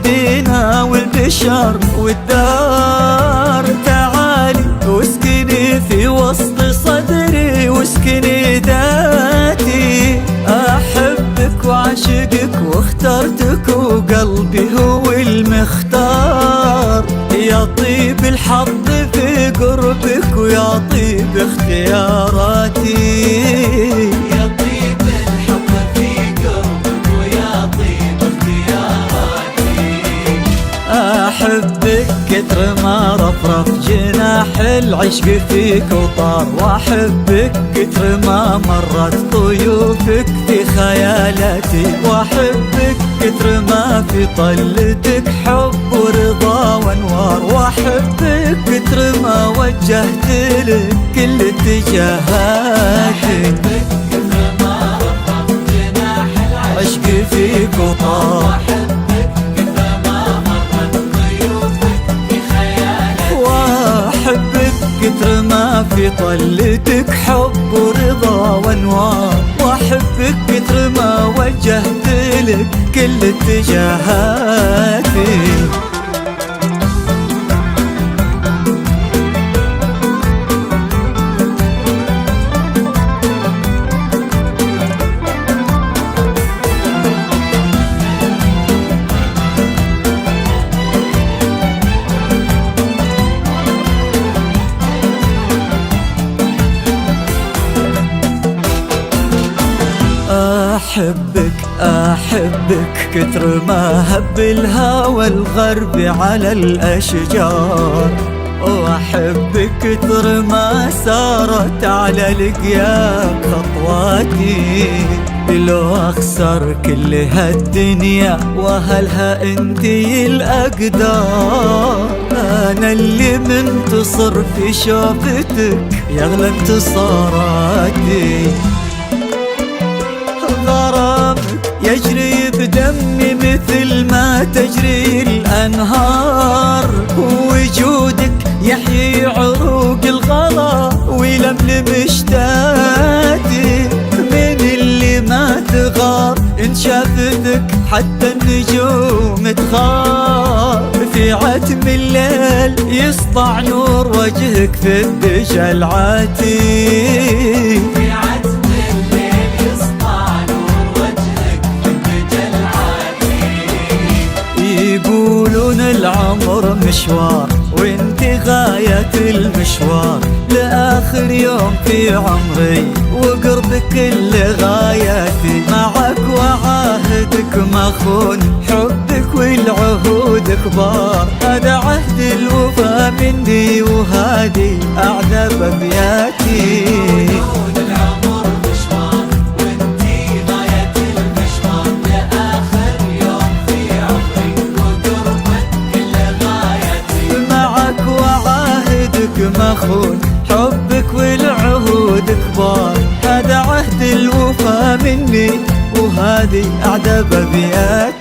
والمدينة والبشر والدار. تعالي واسكني في وسط صدري واسكني ذاتي، أحبك وعشقك واخترتك وقلبي هو المختار. يا طيب الحظ في قربك ويا طيب اختياراتي، يا طيب الحظ في قربك ويا طيب اختياراتي. أحبك كتر ما رفرف جناح العشق فيك وطار، وأحبك كتر ما مرت طيوفك في خيالاتي، وأحبك كتر ما في طلتك حب ورضا وانوار، وأحبك كتر ما وجهت لك كل اتجاهاتي. أحبك كتر ما رفرف جناح عشق فيك وطار، كتر ما في طلتك حب ورضا وانوار، واحبك كتر ما وجهت لك كل اتجاهاتي. أحبك كتر ما هب الهوى الغربي على الأشجار، وأحبك كتر ما سارت على لقياك خطواتي. لو أخسر كل هالدنيا وأهلها انتي الأقدار، أنا اللي منتصر في شوفتك يغلى انتصاراتي. غرامك يجري بدمي مثل ما تجري الأنهار، ووجودك يحيي عروق الغلا ويلملم اشتاتي. من اللي ما تغار إن شافتك حتى النجوم تخاف، في عتم الليل يسطع نور وجهك في الدجى العاتي. يقولون العمر مشوار وانت غاية المشوار، لآخر يوم في عمري وقربك كل غاياتي. معك وعاهدك مخون حبك والعهود كبار، هذا عهد الوفا مني وهذه أعذب أبياتي. مخون حبك والعهود كبار، هذا عهد الوفا مني وهذه أعذب أبيات.